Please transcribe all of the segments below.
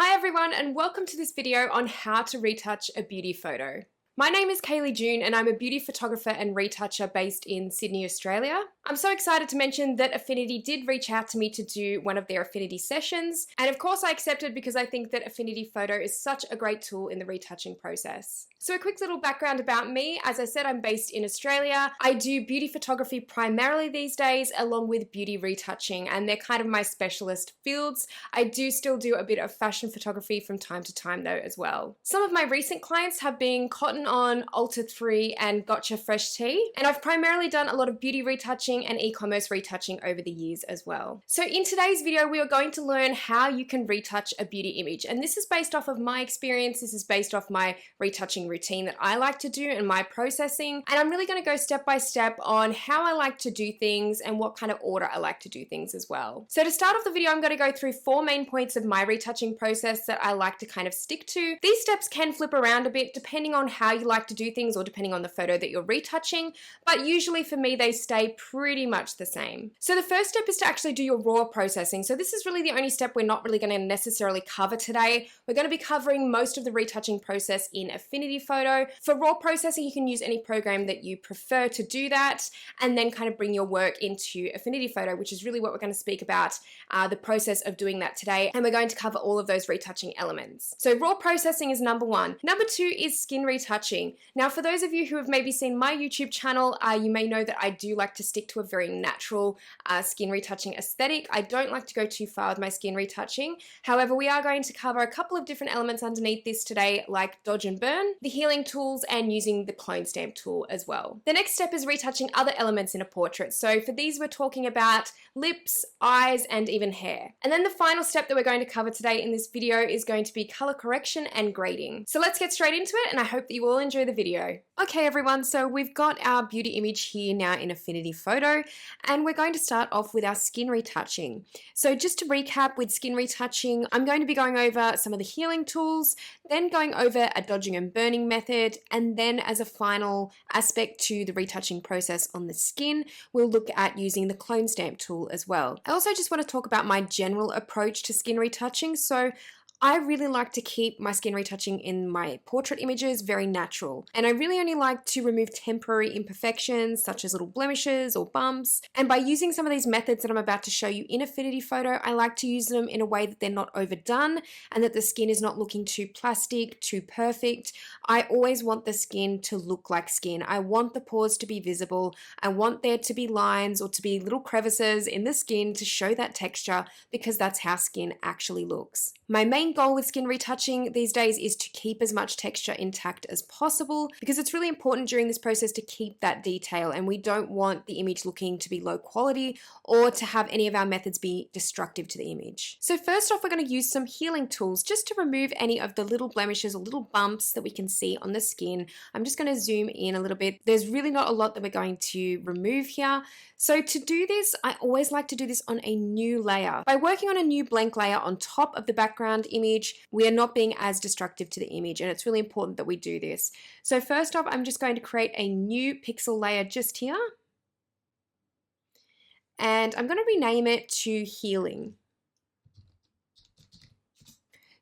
Hi everyone, and welcome to this video on how to retouch a beauty photo. My name is Kayleigh June and I'm a beauty photographer and retoucher based in Sydney, Australia. I'm so excited to mention that Affinity did reach out to me to do one of their Affinity sessions, and of course I accepted because I think that Affinity Photo is such a great tool in the retouching process. So a quick little background about me. As I said, I'm based in Australia. I do beauty photography primarily these days, along with beauty retouching, and they're kind of my specialist fields. I do still do a bit of fashion photography from time to time though as well. Some of my recent clients have been Cotton On, Ulta 3 and Gotcha Fresh Tea, and I've primarily done a lot of beauty retouching and e-commerce retouching over the years as well. So in today's video we are going to learn how you can retouch a beauty image, and this is based off of my experience. This is based off my retouching routine that I like to do and my processing, and I'm really going to go step by step on how I like to do things and what kind of order I like to do things as well. So to start off the video, I'm going to go through 4 main points of my retouching process that I like to kind of stick to. These steps can flip around a bit depending on how you like to do things or depending on the photo that you're retouching, but usually for me they stay pretty much the same. So the first step is to actually do your raw processing. So this is really the only step we're not really going to necessarily cover today. We're going to be covering most of the retouching process in Affinity Photo. For raw processing, you can use any program that you prefer to do that, and then kind of bring your work into Affinity Photo, which is really what we're going to speak about, the process of doing that today, and we're going to cover all of those retouching elements. So raw processing is number 1. Number 2 is skin retouching. Now for those of you who have maybe seen my YouTube channel, you may know that I do like to stick to a very natural skin retouching aesthetic. I don't like to go too far with my skin retouching. However, we are going to cover a couple of different elements underneath this today, like dodge and burn, the healing tools, and using the clone stamp tool as well. The next step is retouching other elements in a portrait. So for these we're talking about lips, eyes, and even hair. And then the final step that we're going to cover today in this video is going to be color correction and grading. So let's get straight into it, and I hope that you all enjoy the video. Okay everyone, so we've got our beauty image here now in Affinity Photo, and we're going to start off with our skin retouching. So just to recap with skin retouching, I'm going to be going over some of the healing tools, then going over a dodging and burning method, and then as a final aspect to the retouching process on the skin, we'll look at using the clone stamp tool as well. I also just want to talk about my general approach to skin retouching. So I really like to keep my skin retouching in my portrait images very natural, and I really only like to remove temporary imperfections such as little blemishes or bumps. And by using some of these methods that I'm about to show you in Affinity Photo, I like to use them in a way that they're not overdone and that the skin is not looking too plastic, too perfect. I always want the skin to look like skin. I want the pores to be visible. I want there to be lines or to be little crevices in the skin to show that texture, because that's how skin actually looks. My main goal with skin retouching these days is to keep as much texture intact as possible, because it's really important during this process to keep that detail, and we don't want the image looking to be low quality or to have any of our methods be destructive to the image. So first off, we're going to use some healing tools just to remove any of the little blemishes or little bumps that we can see on the skin. I'm just going to zoom in a little bit. There's really not a lot that we're going to remove here. So to do this, I always like to do this on a new layer. By working on a new blank layer on top of the background image, we are not being as destructive to the image, and it's really important that we do this. So first off, I'm just going to create a new pixel layer just here, and I'm going to rename it to healing.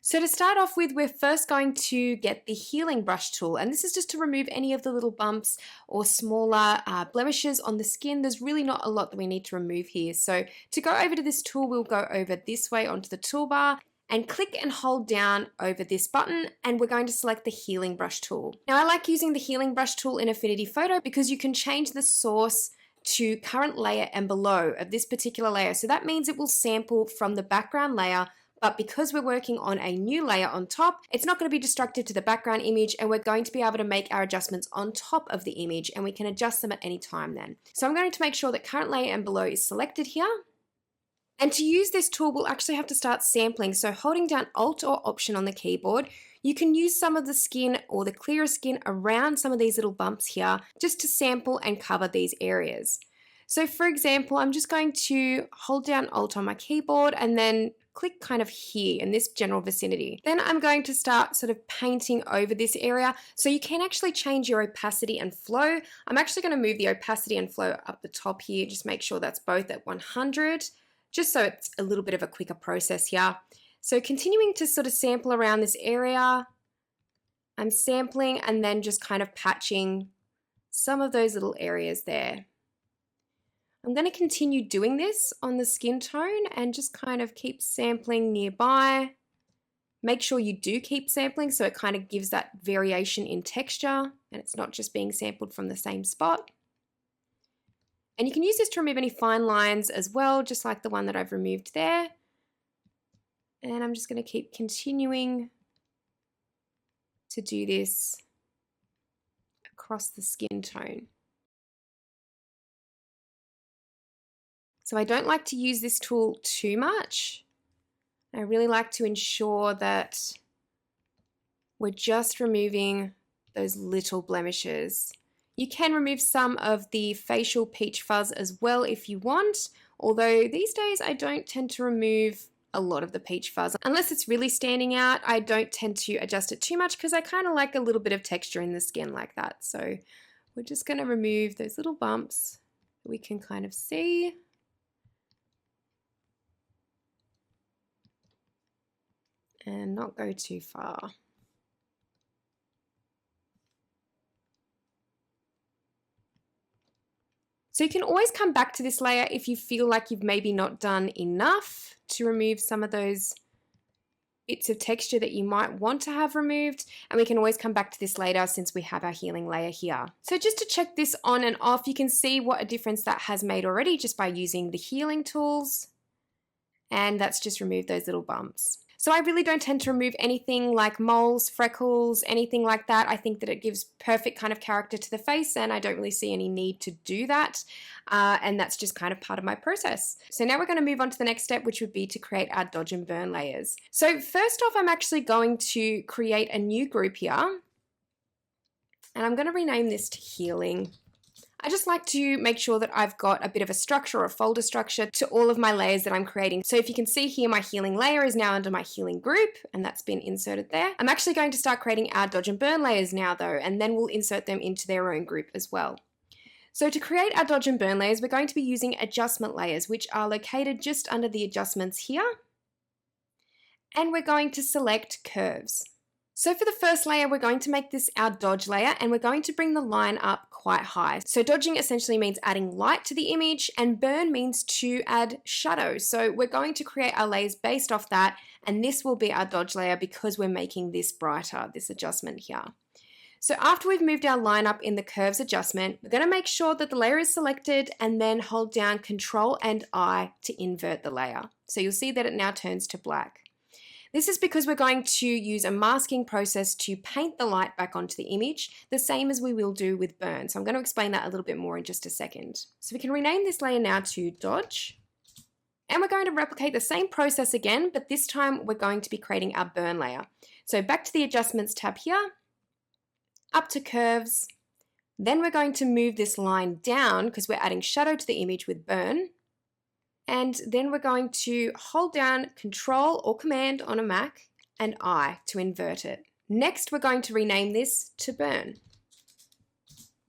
So to start off with, we're first going to get the healing brush tool, and this is just to remove any of the little bumps or smaller blemishes on the skin. There's really not a lot that we need to remove here. So to go over to this tool, we'll go over this way onto the toolbar and click and hold down over this button, and we're going to select the healing brush tool. Now I like using the healing brush tool in Affinity Photo because you can change the source to current layer and below of this particular layer. So that means it will sample from the background layer, but because we're working on a new layer on top, it's not going to be destructive to the background image, and we're going to be able to make our adjustments on top of the image, and we can adjust them at any time then. So I'm going to make sure that current layer and below is selected here. And to use this tool, we'll actually have to start sampling. So holding down Alt or Option on the keyboard, you can use some of the skin or the clearer skin around some of these little bumps here just to sample and cover these areas. So for example, I'm just going to hold down Alt on my keyboard and then click kind of here in this general vicinity. Then I'm going to start sort of painting over this area. So you can actually change your opacity and flow. I'm actually going to move the opacity and flow up the top here. Just make sure that's both at 100. Just so it's a little bit of a quicker process here. So continuing to sort of sample around this area, I'm sampling and then just kind of patching some of those little areas there. I'm going to continue doing this on the skin tone and just kind of keep sampling nearby. Make sure you do keep sampling so it kind of gives that variation in texture and it's not just being sampled from the same spot. And you can use this to remove any fine lines as well, just like the one that I've removed there. And I'm just going to keep continuing to do this across the skin tone. So I don't like to use this tool too much. I really like to ensure that we're just removing those little blemishes. You can remove some of the facial peach fuzz as well if you want, although these days I don't tend to remove a lot of the peach fuzz. Unless it's really standing out, I don't tend to adjust it too much because I kind of like a little bit of texture in the skin like that. So we're just going to remove those little bumps that we can kind of see. And not go too far. So you can always come back to this layer if you feel like you've maybe not done enough to remove some of those bits of texture that you might want to have removed, and we can always come back to this later since we have our healing layer here. So just to check this on and off, you can see what a difference that has made already just by using the healing tools, and that's just removed those little bumps. So I really don't tend to remove anything like moles, freckles, anything like that. I think that it gives perfect kind of character to the face and I don't really see any need to do that. And that's just kind of part of my process. So now we're going to move on to the next step, which would be to create our dodge and burn layers. So first off, I'm actually going to create a new group here. And I'm going to rename this to healing. I just like to make sure that I've got a bit of a structure or a folder structure to all of my layers that I'm creating. So if you can see here, my healing layer is now under my healing group and that's been inserted there. I'm actually going to start creating our dodge and burn layers now though, and then we'll insert them into their own group as well. So to create our dodge and burn layers, we're going to be using adjustment layers, which are located just under the adjustments here. And we're going to select curves. So for the first layer, we're going to make this our dodge layer and we're going to bring the line up quite high. So dodging essentially means adding light to the image and burn means to add shadow. So we're going to create our layers based off that, and this will be our dodge layer because we're making this brighter, this adjustment here. So after we've moved our line up in the curves adjustment, we're going to make sure that the layer is selected and then hold down Control and I to invert the layer. So you'll see that it now turns to black. This is because we're going to use a masking process to paint the light back onto the image, the same as we will do with burn. So I'm going to explain that a little bit more in just a second. So we can rename this layer now to Dodge. And we're going to replicate the same process again, but this time we're going to be creating our burn layer. So back to the Adjustments tab here, up to Curves. Then we're going to move this line down because we're adding shadow to the image with burn. And then we're going to hold down Control or Command on a Mac and I to invert it. Next, we're going to rename this to Burn.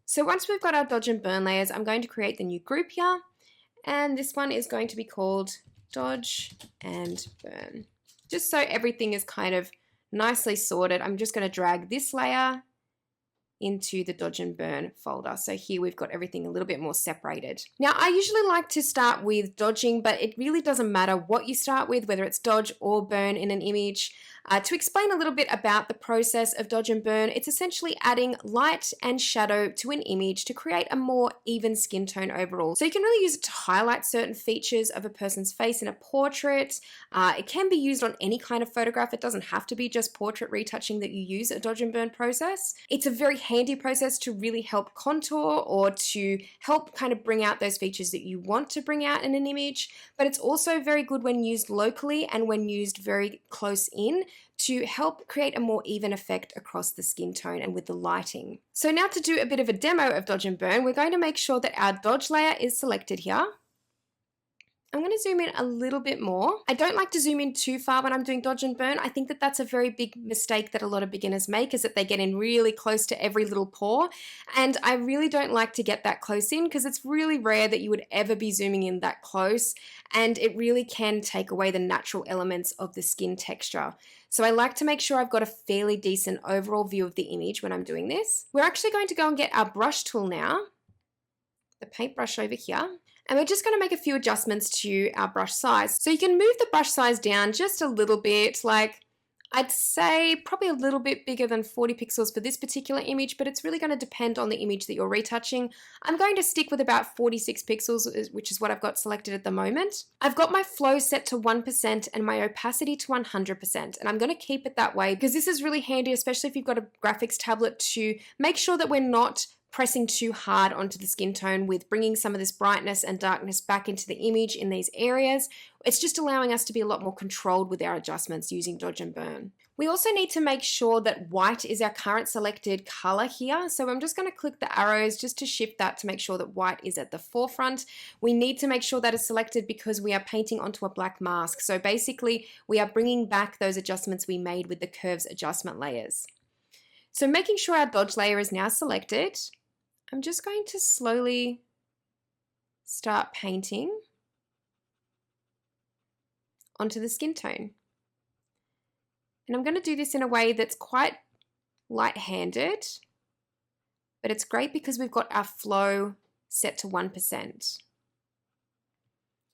So once we've got our dodge and burn layers, I'm going to create the new group here. And this one is going to be called Dodge and Burn. Just so everything is kind of nicely sorted, I'm just going to drag this layer into the dodge and burn folder. So here we've got everything a little bit more separated. Now I usually like to start with dodging, but it really doesn't matter what you start with, whether it's dodge or burn in an image. To explain a little bit about the process of dodge and burn, it's essentially adding light and shadow to an image to create a more even skin tone overall. So you can really use it to highlight certain features of a person's face in a portrait. It can be used on any kind of photograph. It doesn't have to be just portrait retouching that you use a dodge and burn process. It's a very handy process to really help contour or to help kind of bring out those features that you want to bring out in an image, but it's also very good when used locally and when used very close in to help create a more even effect across the skin tone and with the lighting. So now to do a bit of a demo of dodge and burn, we're going to make sure that our dodge layer is selected here. I'm going to zoom in a little bit more. I don't like to zoom in too far when I'm doing dodge and burn. I think that that's a very big mistake that a lot of beginners make, is that they get in really close to every little pore. And I really don't like to get that close in, because it's really rare that you would ever be zooming in that close. And it really can take away the natural elements of the skin texture. So I like to make sure I've got a fairly decent overall view of the image when I'm doing this. We're actually going to go and get our brush tool now, the paintbrush over here. And we're just going to make a few adjustments to our brush size. So you can move the brush size down just a little bit, like I'd say probably a little bit bigger than 40 pixels for this particular image, but it's really going to depend on the image that you're retouching. I'm going to stick with about 46 pixels, which is what I've got selected at the moment. I've got my flow set to 1% and my opacity to 100%, and I'm going to keep it that way because this is really handy, especially if you've got a graphics tablet, to make sure that we're not pressing too hard onto the skin tone with bringing some of this brightness and darkness back into the image in these areas. It's just allowing us to be a lot more controlled with our adjustments using dodge and burn. We also need to make sure that white is our current selected color here. So I'm just going to click the arrows just to shift that to make sure that white is at the forefront. We need to make sure that is selected because we are painting onto a black mask. So basically we are bringing back those adjustments we made with the curves adjustment layers. So making sure our dodge layer is now selected, I'm just going to slowly start painting onto the skin tone. And I'm going to do this in a way that's quite light-handed, but it's great because we've got our flow set to 1%.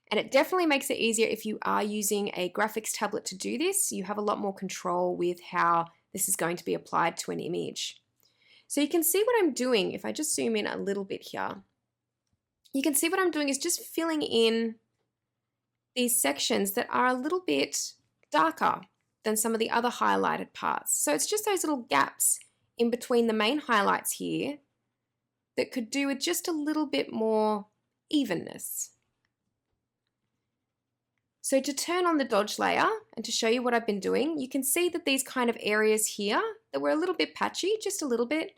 And it definitely makes it easier if you are using a graphics tablet to do this. You have a lot more control with how this is going to be applied to an image. So you can see what I'm doing. If I just zoom in a little bit here, you can see what I'm doing is just filling in these sections that are a little bit darker than some of the other highlighted parts. So it's just those little gaps in between the main highlights here that could do with just a little bit more evenness. So to turn on the dodge layer and to show you what I've been doing, you can see that these kind of areas here that were a little bit patchy, just a little bit,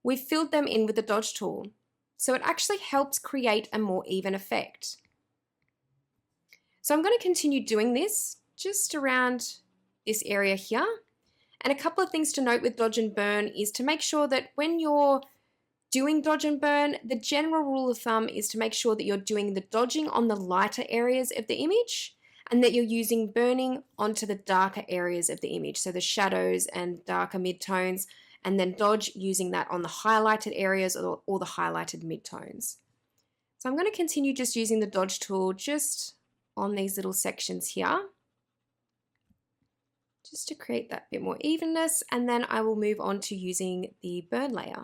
we've filled them in with the dodge tool. So it actually helps create a more even effect. So I'm going to continue doing this just around this area here. And a couple of things to note with dodge and burn is to make sure that when you're doing dodge and burn, the general rule of thumb is to make sure that you're doing the dodging on the lighter areas of the image and that you're using burning onto the darker areas of the image, so the shadows and darker midtones, and then dodge using that on the highlighted areas or the highlighted midtones. So I'm going to continue just using the dodge tool just on these little sections here, just to create that bit more evenness, and then I will move on to using the burn layer.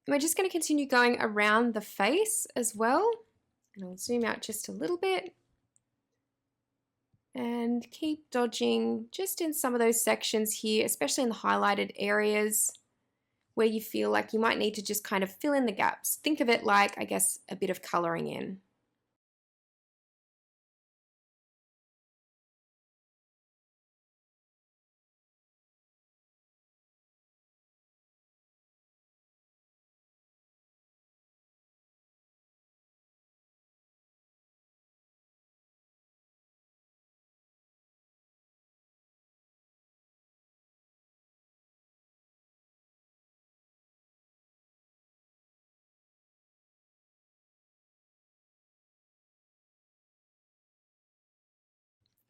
And we're just going to continue going around the face as well. And I'll zoom out just a little bit and keep dodging just in some of those sections here, especially in the highlighted areas where you feel like you might need to just kind of fill in the gaps. Think of it like, I guess, a bit of coloring in.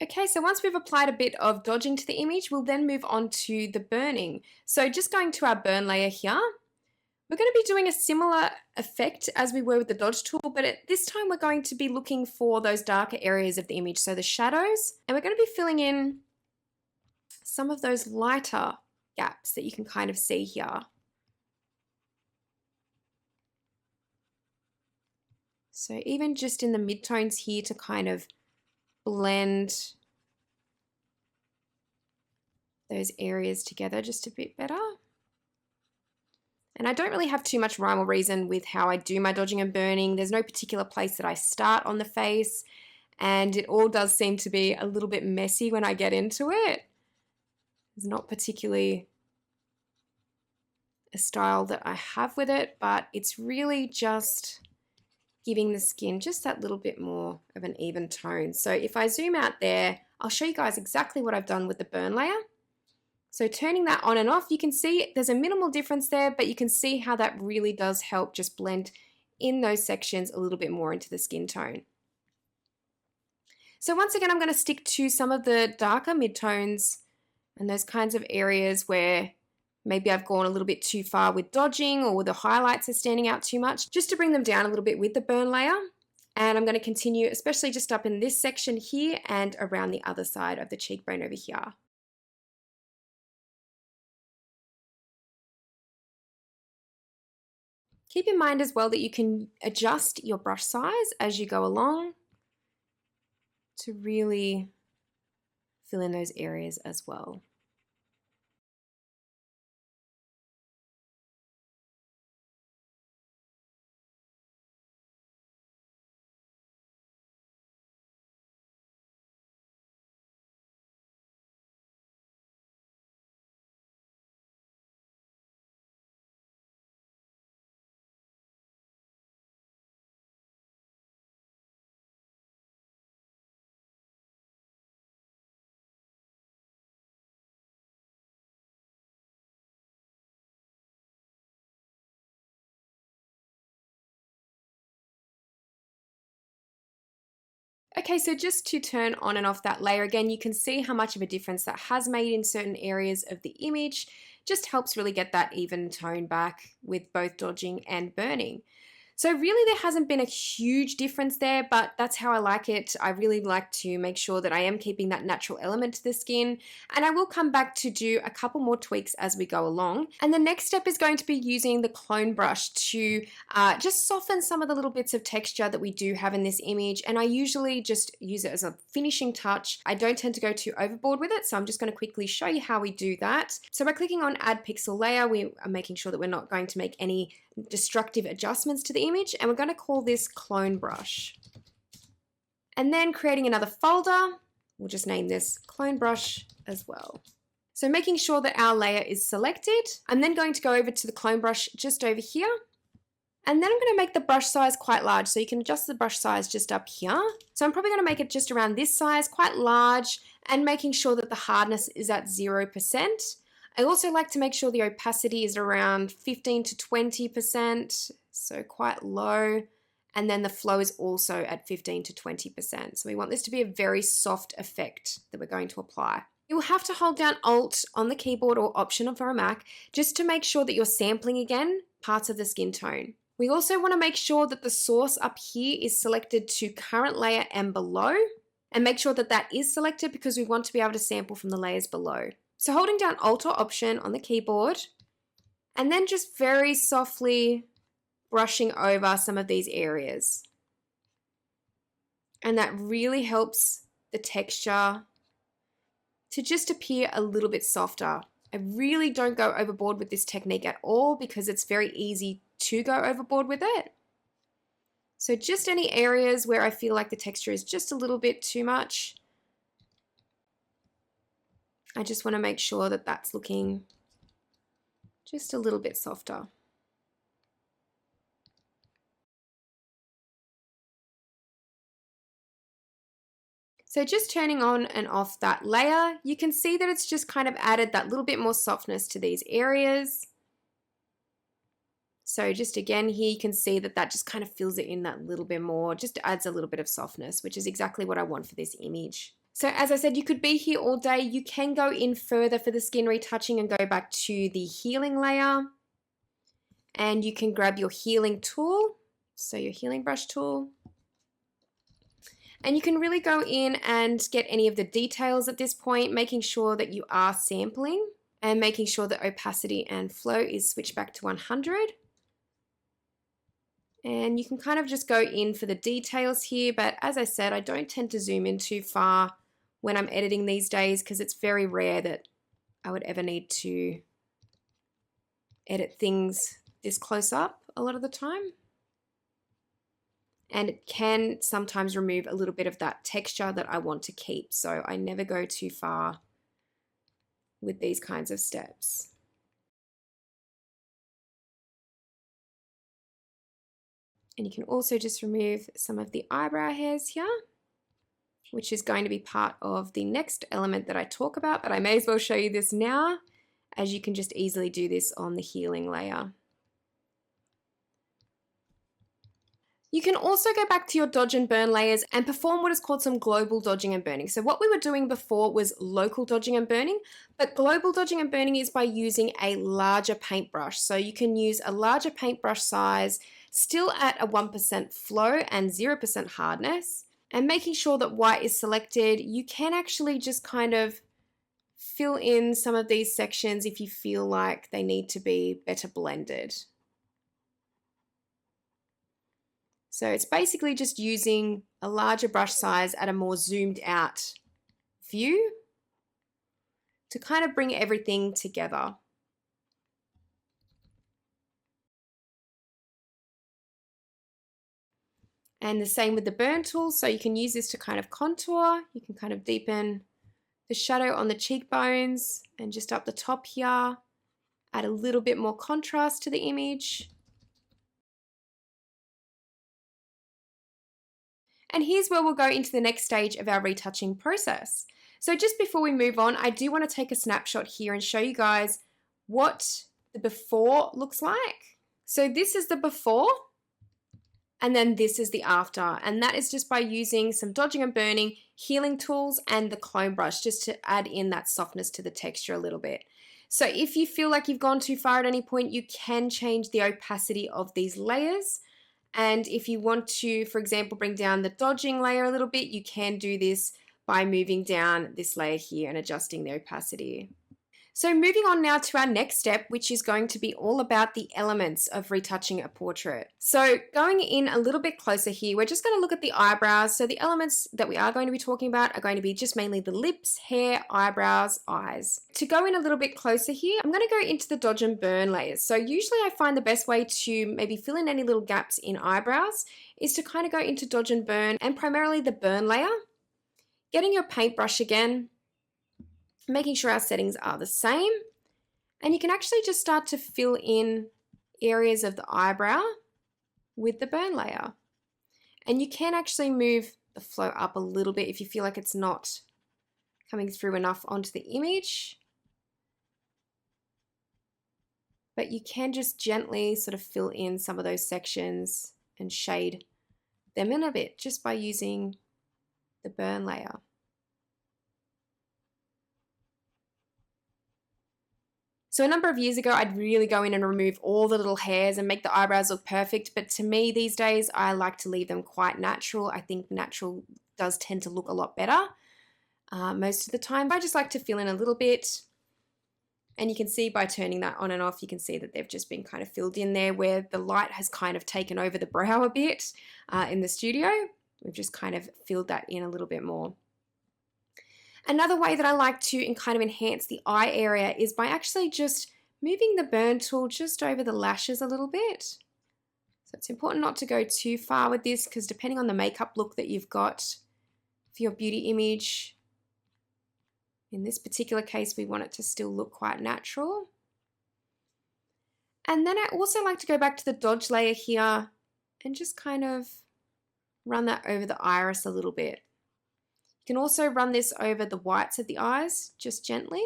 Okay, so once we've applied a bit of dodging to the image, we'll then move on to the burning. So just going to our burn layer here, we're going to be doing a similar effect as we were with the dodge tool, but at this time we're going to be looking for those darker areas of the image, so the shadows, and we're going to be filling in some of those lighter gaps that you can kind of see here. So even just in the midtones here to kind of blend those areas together just a bit better. And I don't really have too much rhyme or reason with how I do my dodging and burning. There's no particular place that I start on the face. and it all does seem to be a little bit messy when I get into it. It's not particularly a style that I have with it, but it's really just giving the skin just that little bit more of an even tone. So if I zoom out there, I'll show you guys exactly what I've done with the burn layer. So turning that on and off, you can see there's a minimal difference there, but you can see how that really does help just blend in those sections a little bit more into the skin tone. So once again, I'm going to stick to some of the darker midtones and those kinds of areas where maybe I've gone a little bit too far with dodging, or the highlights are standing out too much, just to bring them down a little bit with the burn layer. And I'm going to continue, especially just up in this section here and around the other side of the cheekbone over here. Keep in mind as well that you can adjust your brush size as you go along to really fill in those areas as well. Okay, so just to turn on and off that layer again, you can see how much of a difference that has made in certain areas of the image. Just helps really get that even tone back with both dodging and burning. So really there hasn't been a huge difference there, but that's how I like it. I really like to make sure that I am keeping that natural element to the skin, and I will come back to do a couple more tweaks as we go along. And the next step is going to be using the clone brush to just soften some of the little bits of texture that we do have in this image, and I usually just use it as a finishing touch. I don't tend to go too overboard with it, so I'm just going to quickly show you how we do that. So by clicking on Add Pixel Layer, we are making sure that we're not going to make any destructive adjustments to the image, and we're going to call this clone brush. And then creating another folder, we'll just name this clone brush as well. So making sure that our layer is selected, I'm then going to go over to the clone brush just over here, and then I'm going to make the brush size quite large, so you can adjust the brush size just up here. So I'm probably going to make it just around this size, quite large, and making sure that the hardness is at 0%. I also like to make sure the opacity is around 15 to 20%, so quite low, and then the flow is also at 15 to 20%. So we want this to be a very soft effect that we're going to apply. You will have to hold down Alt on the keyboard or Option for a Mac just to make sure that you're sampling again parts of the skin tone. We also want to make sure that the source up here is selected to current layer and below, and make sure that that is selected because we want to be able to sample from the layers below. So holding down Alt or Option on the keyboard, and then just very softly brushing over some of these areas. And that really helps the texture to just appear a little bit softer. I really don't go overboard with this technique at all because it's very easy to go overboard with it. So just any areas where I feel like the texture is just a little bit too much, I just want to make sure that that's looking just a little bit softer. So just turning on and off that layer, you can see that it's just kind of added that little bit more softness to these areas. So just again here, you can see that that just kind of fills it in that little bit more, just adds a little bit of softness, which is exactly what I want for this image. So as I said, you could be here all day. You can go in further for the skin retouching and go back to the healing layer. And you can grab your healing tool, so your healing brush tool. And you can really go in and get any of the details at this point, making sure that you are sampling and making sure that opacity and flow is switched back to 100. And you can kind of just go in for the details here, but as I said, I don't tend to zoom in too far when I'm editing these days because it's very rare that I would ever need to edit things this close up a lot of the time. and it can sometimes remove a little bit of that texture that I want to keep. So I never go too far with these kinds of steps. And you can also just remove some of the eyebrow hairs here, which is going to be part of the next element that I talk about, but I may as well show you this now, as you can just easily do this on the healing layer. You can also go back to your dodge and burn layers and perform what is called some global dodging and burning. So what we were doing before was local dodging and burning, but global dodging and burning is by using a larger paintbrush. So you can use a larger paintbrush size, still at a 1% flow and 0% hardness, and making sure that white is selected. You can actually just kind of fill in some of these sections if you feel like they need to be better blended. So it's basically just using a larger brush size at a more zoomed out view to kind of bring everything together. And the same with the burn tool. So you can use this to kind of contour. You can kind of deepen the shadow on the cheekbones and just up the top here, add a little bit more contrast to the image. And here's where we'll go into the next stage of our retouching process. So just before we move on, I do want to take a snapshot here and show you guys what the before looks like. So this is the before, and then this is the after. And that is just by using some dodging and burning, healing tools, and the clone brush, just to add in that softness to the texture a little bit. So if you feel like you've gone too far at any point, you can change the opacity of these layers. And if you want to, for example, bring down the dodging layer a little bit, you can do this by moving down this layer here and adjusting the opacity. So moving on now to our next step, which is going to be all about the elements of retouching a portrait. So going in a little bit closer here, we're just going to look at the eyebrows. So the elements that we are going to be talking about are going to be just mainly the lips, hair, eyebrows, eyes. To go in a little bit closer here, I'm going to go into the dodge and burn layers. So usually I find the best way to maybe fill in any little gaps in eyebrows is to kind of go into dodge and burn, and primarily the burn layer. Getting your paintbrush again, making sure our settings are the same, and you can actually just start to fill in areas of the eyebrow with the burn layer. And you can actually move the flow up a little bit if you feel like it's not coming through enough onto the image, but you can just gently sort of fill in some of those sections and shade them in a bit just by using the burn layer. So a number of years ago, I'd really go in and remove all the little hairs and make the eyebrows look perfect. But to me these days, I like to leave them quite natural. I think natural does tend to look a lot better most of the time. I just like to fill in a little bit. And you can see by turning that on and off, you can see that they've just been kind of filled in there where the light has kind of taken over the brow a bit in the studio. We've just kind of filled that in a little bit more. Another way that I like to kind of enhance the eye area is by actually just moving the burn tool just over the lashes a little bit. So it's important not to go too far with this, because depending on the makeup look that you've got for your beauty image, in this particular case, we want it to still look quite natural. And then I also like to go back to the dodge layer here and just kind of run that over the iris a little bit. You can also run this over the whites of the eyes, just gently.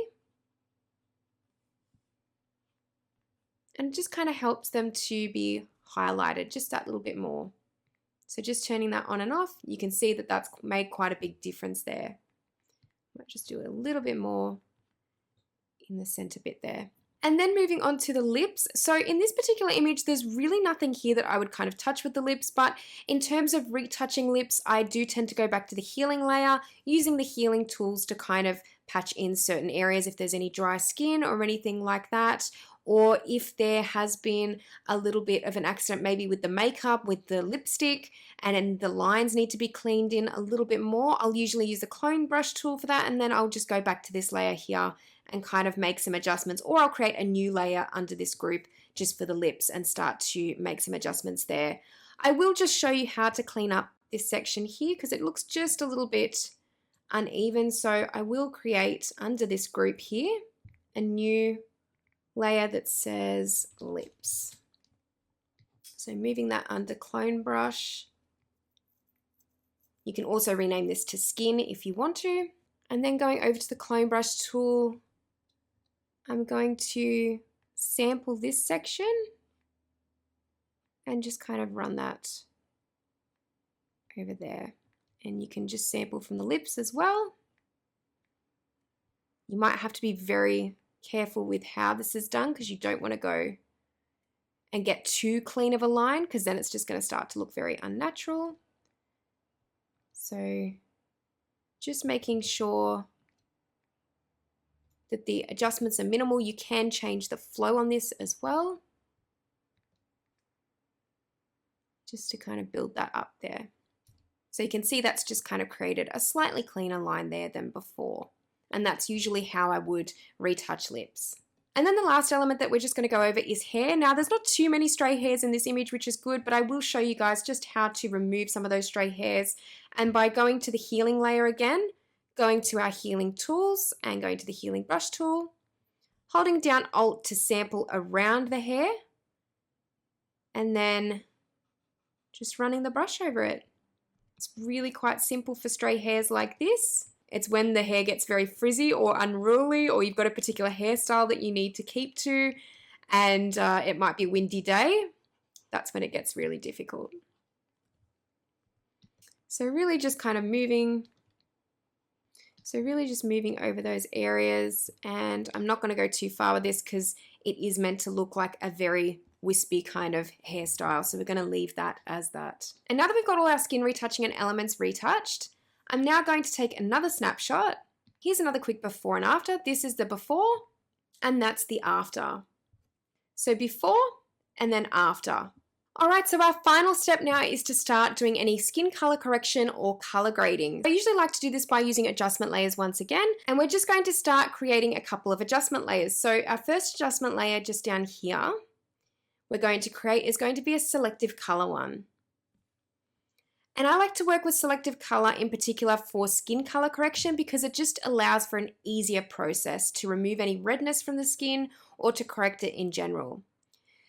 And it just kind of helps them to be highlighted just that little bit more. So just turning that on and off, you can see that that's made quite a big difference there. Might just do a little bit more in the center bit there. And then moving on to the lips. So in this particular image, there's really nothing here that I would kind of touch with the lips, but in terms of retouching lips, I do tend to go back to the healing layer, using the healing tools to kind of patch in certain areas if there's any dry skin or anything like that, or if there has been a little bit of an accident maybe with the makeup, with the lipstick, and then the lines need to be cleaned in a little bit more. I'll usually use the clone brush tool for that, and then I'll just go back to this layer here and kind of make some adjustments, or I'll create a new layer under this group just for the lips and start to make some adjustments there. I will just show you how to clean up this section here because it looks just a little bit uneven. So I will create under this group here a new layer that says lips. So moving that under clone brush. You can also rename this to skin if you want to. And then going over to the clone brush tool, I'm going to sample this section and just kind of run that over there. And you can just sample from the lips as well. You might have to be very careful with how this is done because you don't want to go and get too clean of a line because then it's just going to start to look very unnatural. So just making sure that the adjustments are minimal. You can change the flow on this as well, just to kind of build that up there. So you can see that's just kind of created a slightly cleaner line there than before. And that's usually how I would retouch lips. And then the last element that we're just going to go over is hair. Now there's not too many stray hairs in this image, which is good, but I will show you guys just how to remove some of those stray hairs. And by going to the healing layer again, going to our healing tools and going to the healing brush tool, holding down Alt to sample around the hair, and then just running the brush over it. It's really quite simple for stray hairs like this. It's when the hair gets very frizzy or unruly, or you've got a particular hairstyle that you need to keep to, and it might be a windy day. That's when it gets really difficult. So really just kind of moving. So really just moving over those areas, and I'm not going to go too far with this because it is meant to look like a very wispy kind of hairstyle. So we're going to leave that as that. And now that we've got all our skin retouching and elements retouched, I'm now going to take another snapshot. Here's another quick before and after. This is the before, and that's the after. So before and then after. All right, so our final step now is to start doing any skin color correction or color grading. I usually like to do this by using adjustment layers once again, and we're just going to start creating a couple of adjustment layers. So our first adjustment layer just down here, we're going to create is going to be a selective color one. And I like to work with selective color in particular for skin color correction because it just allows for an easier process to remove any redness from the skin or to correct it in general.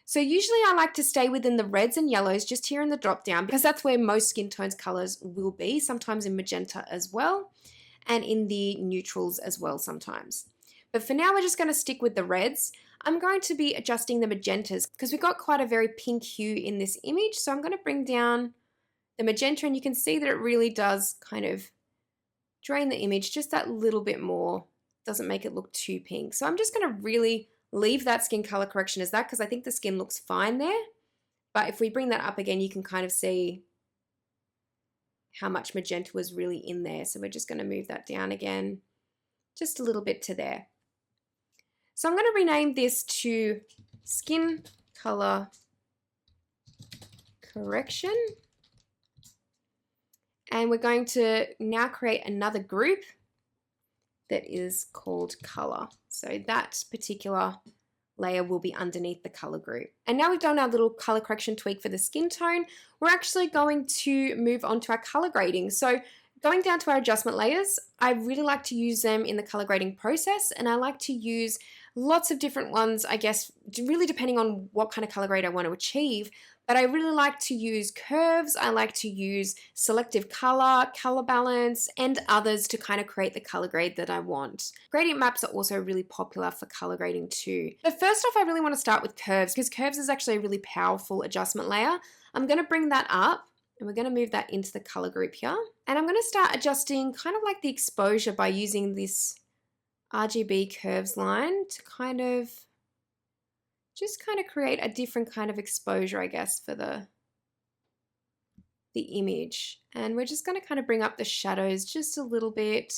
So usually I like to stay within the reds and yellows just here in the drop down because that's where most skin tones colors will be, sometimes in magenta as well, and in the neutrals as well sometimes. But for now we're just going to stick with the reds. I'm going to be adjusting the magentas because we've got quite a very pink hue in this image, so I'm going to bring down the magenta, and you can see that it really does kind of drain the image just that little bit more. Doesn't make it look too pink. So I'm just going to really leave that skin color correction as that because I think the skin looks fine there. But if we bring that up again, you can kind of see how much magenta was really in there. So we're just going to move that down again, just a little bit to there. So I'm going to rename this to skin color correction. And we're going to now create another group that is called color. So that particular layer will be underneath the color group. And now we've done our little color correction tweak for the skin tone, we're actually going to move on to our color grading. So going down to our adjustment layers, I really like to use them in the color grading process, and I like to use lots of different ones, I guess, really depending on what kind of color grade I want to achieve. But I really like to use curves, I like to use selective color, color balance, and others to kind of create the color grade that I want. Gradient maps are also really popular for color grading too. But first off, I really want to start with curves because curves is actually a really powerful adjustment layer. I'm going to bring that up and we're going to move that into the color group here. And I'm going to start adjusting kind of like the exposure by using this RGB curves line to kind of create a different kind of exposure, I guess, for the image. And we're just going to kind of bring up the shadows just a little bit.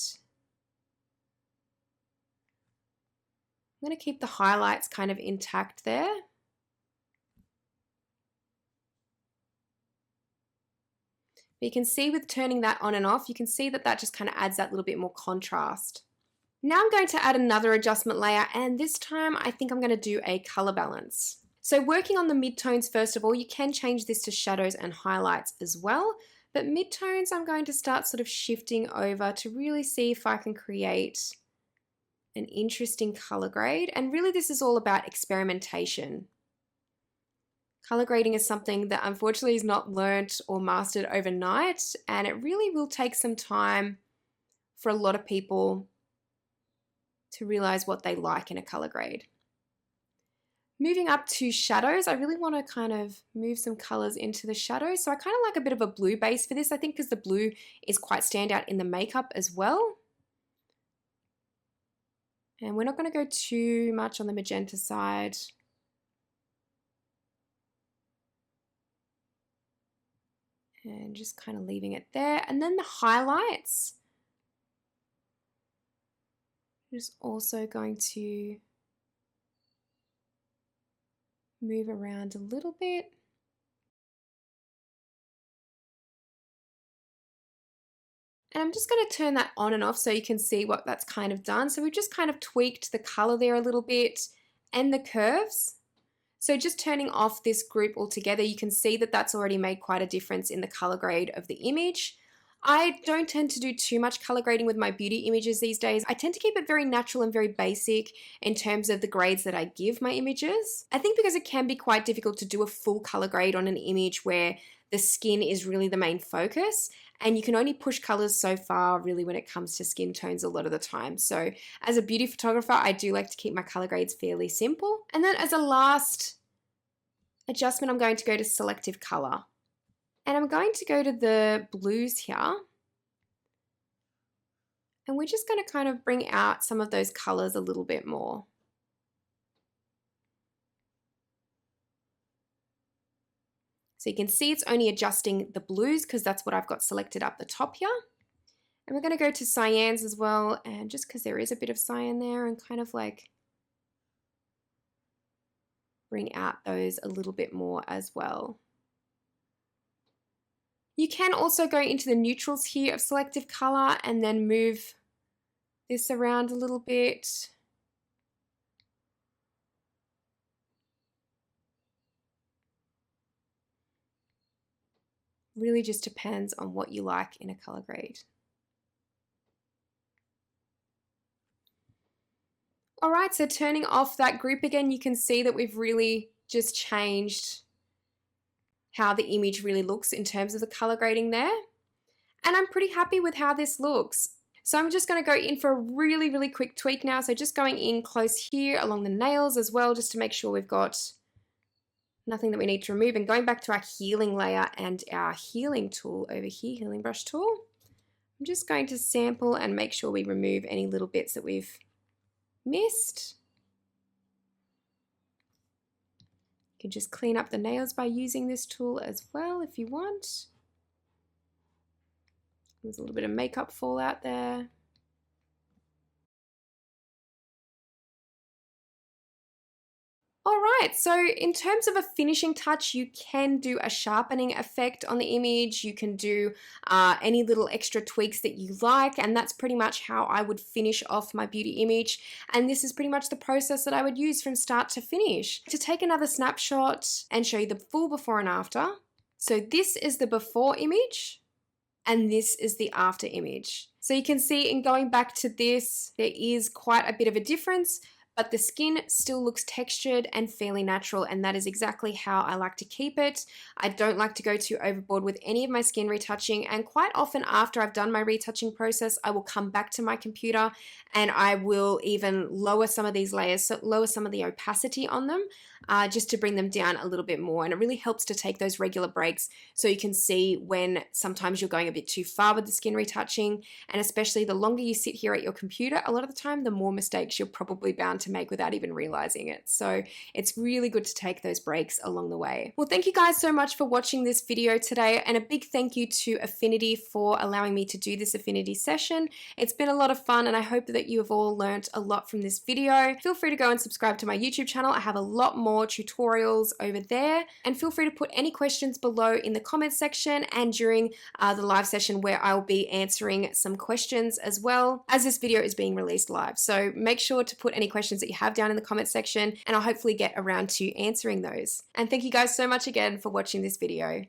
I'm going to keep the highlights kind of intact there. But you can see with turning that on and off, you can see that that just kind of adds that little bit more contrast. Now I'm going to add another adjustment layer, and this time I think I'm going to do a color balance. So working on the midtones, first of all, you can change this to shadows and highlights as well. But midtones, I'm going to start sort of shifting over to really see if I can create an interesting color grade. And really this is all about experimentation. Color grading is something that unfortunately is not learnt or mastered overnight, and it really will take some time for a lot of people to realize what they like in a color grade. Moving up to shadows, I really want to kind of move some colors into the shadows. So I kind of like a bit of a blue base for this, I think, because the blue is quite standout in the makeup as well. And we're not going to go too much on the magenta side. And just kind of leaving it there. And then the highlights. Just also going to move around a little bit. And I'm just going to turn that on and off so you can see what that's kind of done. So we've just kind of tweaked the color there a little bit and the curves. So just turning off this group altogether, you can see that that's already made quite a difference in the color grade of the image. I don't tend to do too much color grading with my beauty images these days. I tend to keep it very natural and very basic in terms of the grades that I give my images. I think because it can be quite difficult to do a full color grade on an image where the skin is really the main focus, and you can only push colors so far really when it comes to skin tones a lot of the time. So as a beauty photographer, I do like to keep my color grades fairly simple. And then as a last adjustment, I'm going to go to selective color. And I'm going to go to the blues here. And we're just going to kind of bring out some of those colors a little bit more. So you can see it's only adjusting the blues because that's what I've got selected up the top here. And we're going to go to cyans as well, and just because there is a bit of cyan there, and kind of like bring out those a little bit more as well. You can also go into the neutrals here of selective color and then move this around a little bit. Really just depends on what you like in a color grade. All right, so turning off that group again, you can see that we've really just changed how the image really looks in terms of the color grading there. And I'm pretty happy with how this looks. So I'm just going to go in for a really, really quick tweak now. So just going in close here along the nails as well, just to make sure we've got nothing that we need to remove. And going back to our healing layer and our healing tool over here, healing brush tool, I'm just going to sample and make sure we remove any little bits that we've missed. You can just clean up the nails by using this tool as well if you want. There's a little bit of makeup fallout there. All right, so in terms of a finishing touch, you can do a sharpening effect on the image. You can do any little extra tweaks that you like, and that's pretty much how I would finish off my beauty image. And this is pretty much the process that I would use from start to finish. To take another snapshot and show you the full before and after. So this is the before image, and this is the after image. So you can see in going back to this, there is quite a bit of a difference, but the skin still looks textured and fairly natural, and that is exactly how I like to keep it. I don't like to go too overboard with any of my skin retouching, and quite often after I've done my retouching process, I will come back to my computer and I will even lower some of these layers, so lower some of the opacity on them, just to bring them down a little bit more. And it really helps to take those regular breaks so you can see when sometimes you're going a bit too far with the skin retouching, and especially the longer you sit here at your computer, a lot of the time the more mistakes you're probably bound to make without even realizing it. So it's really good to take those breaks along the way. Well, thank you guys so much for watching this video today, and a big thank you to Affinity for allowing me to do this Affinity session. It's been a lot of fun, and I hope that you have all learned a lot from this video. Feel free to go and subscribe to my YouTube channel. I have a lot more tutorials over there, and feel free to put any questions below in the comments section and during the live session where I'll be answering some questions as well, as this video is being released live. So make sure to put any questions questions that you have down in the comments section, and I'll hopefully get around to answering those. And thank you guys so much again for watching this video.